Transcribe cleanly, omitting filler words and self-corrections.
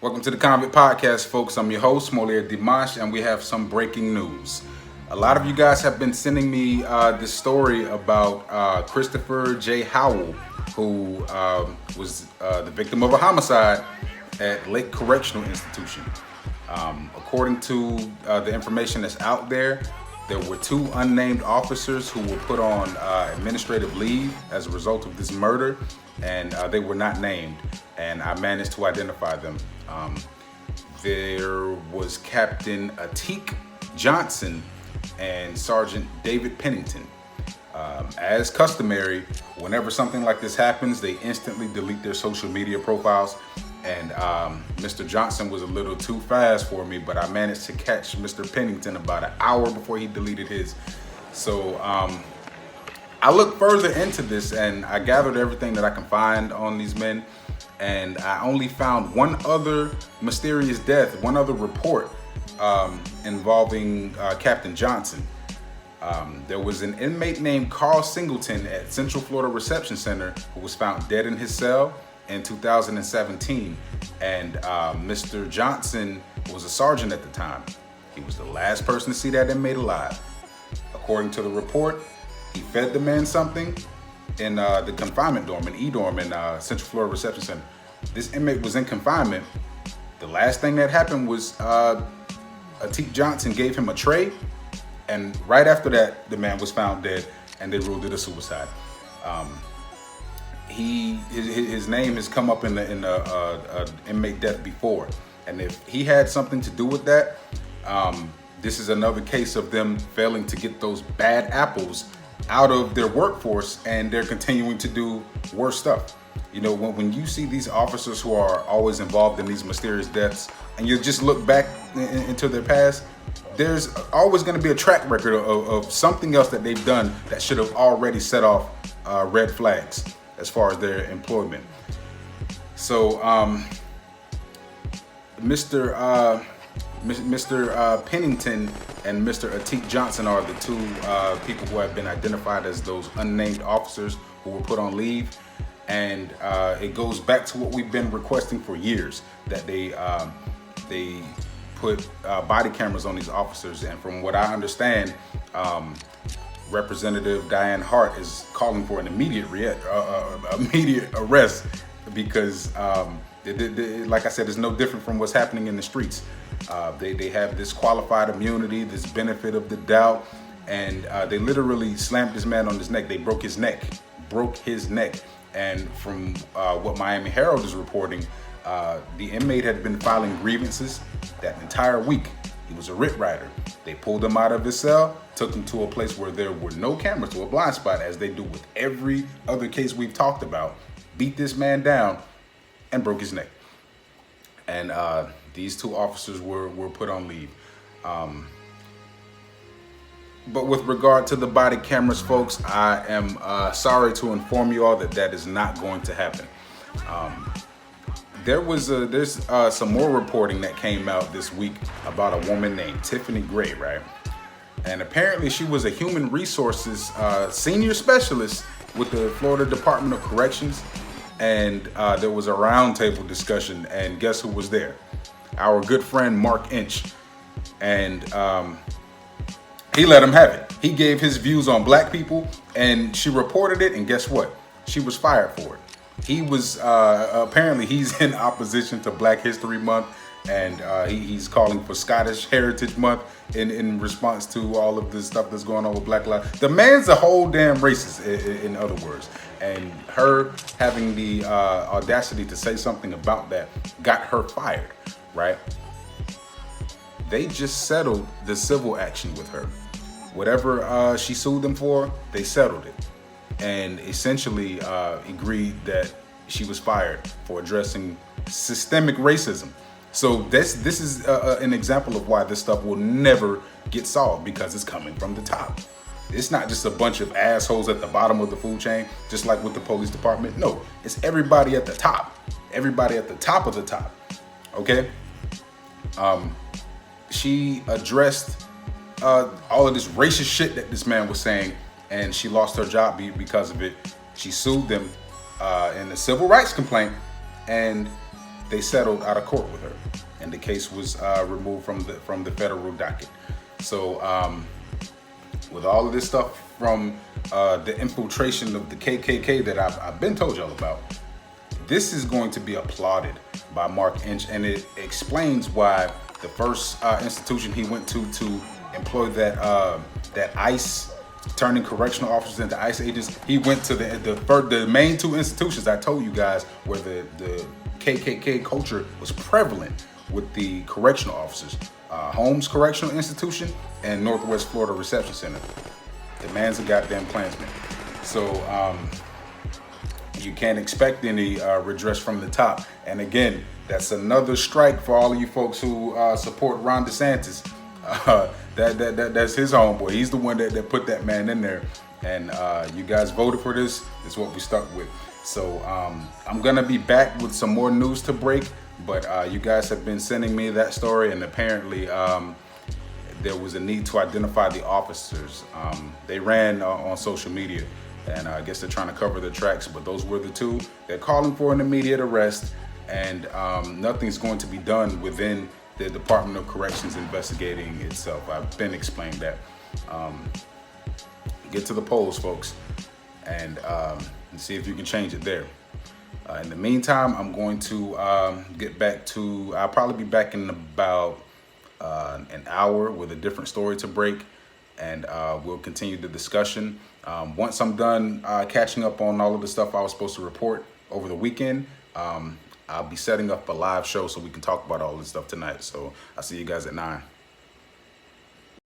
Welcome to the Convict Podcast, folks. I'm your host, Moliere Dimanche, and we have some breaking news. A lot of you guys have been sending me this story about Christopher J. Howell, who was the victim of a homicide at Lake Correctional Institution. According to the information that's out there were two unnamed officers who were put on administrative leave as a result of this murder, and they were not named, and I managed to identify them. There was Captain Atik Johnson and Sergeant David Pennington. As customary, whenever something like this happens, they instantly delete their social media profiles. And Mr. Johnson was a little too fast for me, but I managed to catch Mr. Pennington about an hour before he deleted his. So I looked further into this and I gathered everything that I can find on these men. And I only found one other mysterious death, one other report involving Captain Johnson. There was an inmate named Carl Singleton at Central Florida Reception Center who was found dead in his cell in 2017. And Mr. Johnson was a sergeant at the time. He was the last person to see that inmate alive. According to the report, he fed the man something in the confinement dorm, in E-dorm in Central Florida Reception Center. This inmate was in confinement. The last thing that happened was Atik Johnson gave him a tray, and right after that, the man was found dead, and they ruled it a suicide. His name has come up in the inmate death before, and if he had something to do with that, this is another case of them failing to get those bad apples out of their workforce, and they're continuing to do worse stuff. You know, when you see these officers who are always involved in these mysterious deaths, and you just look back into their past, there's always going to be a track record of something else that they've done that should have already set off red flags as far as their employment. So Mr. Pennington and Mr. Atik Johnson are the two people who have been identified as those unnamed officers who were put on leave. And it goes back to what we've been requesting for years, that they put body cameras on these officers. And from what I understand, Representative Diane Hart is calling for an immediate arrest because, like I said, it's no different from what's happening in the streets. They have this qualified immunity, this benefit of the doubt, and they literally slammed this man on his neck. They broke his neck. And from what Miami Herald is reporting, the inmate had been filing grievances that entire week. He was a writ writer. They pulled him out of his cell, took him to a place where there were no cameras, to a blind spot, as they do with every other case we've talked about, beat this man down, and broke his neck. And these two officers were put on leave. But with regard to the body cameras, folks, I am sorry to inform you all that is not going to happen. There's some more reporting that came out this week about a woman named Tiffany Gray, right? And apparently she was a human resources senior specialist with the Florida Department of Corrections. And there was a roundtable discussion, and guess who was there? Our good friend Mark Inch. And he let him have it. He gave his views on black people, and she reported it, and guess what? She was fired for it. He was, apparently he's in opposition to Black History Month, and he's calling for Scottish Heritage Month in response to all of this stuff that's going on with Black lives. The man's a whole damn racist, in other words. And her having the audacity to say something about that got her fired, right? They just settled the civil action with her. Whatever she sued them for, they settled it. And essentially agreed that she was fired for addressing systemic racism. So this is an example of why this stuff will never get solved, because it's coming from the top. It's not just a bunch of assholes at the bottom of the food chain, just like with the police department. No, it's everybody at the top. Everybody at the top of the top. Okay? She addressed all of this racist shit that this man was saying, and she lost her job because of it. She sued them in a civil rights complaint, and they settled out of court with her, and the case was removed from the federal docket. So with all of this stuff from the infiltration of the KKK that I've been told y'all about, this is going to be applauded by Mark Inch, and it explains why the first institution he went to employ that ICE, turning correctional officers into ICE agents, he went to the main two institutions I told you guys where the KKK culture was prevalent with the correctional officers. Holmes Correctional Institution and Northwest Florida Reception Center. The man's a goddamn Klansman. So you can't expect any redress from the top. And again, that's another strike for all of you folks who support Ron DeSantis. That's his homeboy. He's the one that put that man in there. And you guys voted for this. This is what we stuck with. So I'm gonna be back with some more news to break. But you guys have been sending me that story, and apparently there was a need to identify the officers. They ran on social media, and I guess they're trying to cover their tracks, but those were the two. They're calling for an immediate arrest, and nothing's going to be done within the Department of Corrections investigating itself. I've been explained that. Get to the polls, folks, and see if you can change it there. In the meantime, I'm going to get back to, I'll probably be back in about an hour with a different story to break, and we'll continue the discussion. Once I'm done catching up on all of the stuff I was supposed to report over the weekend, I'll be setting up a live show so we can talk about all this stuff tonight. So I'll see you guys at 9.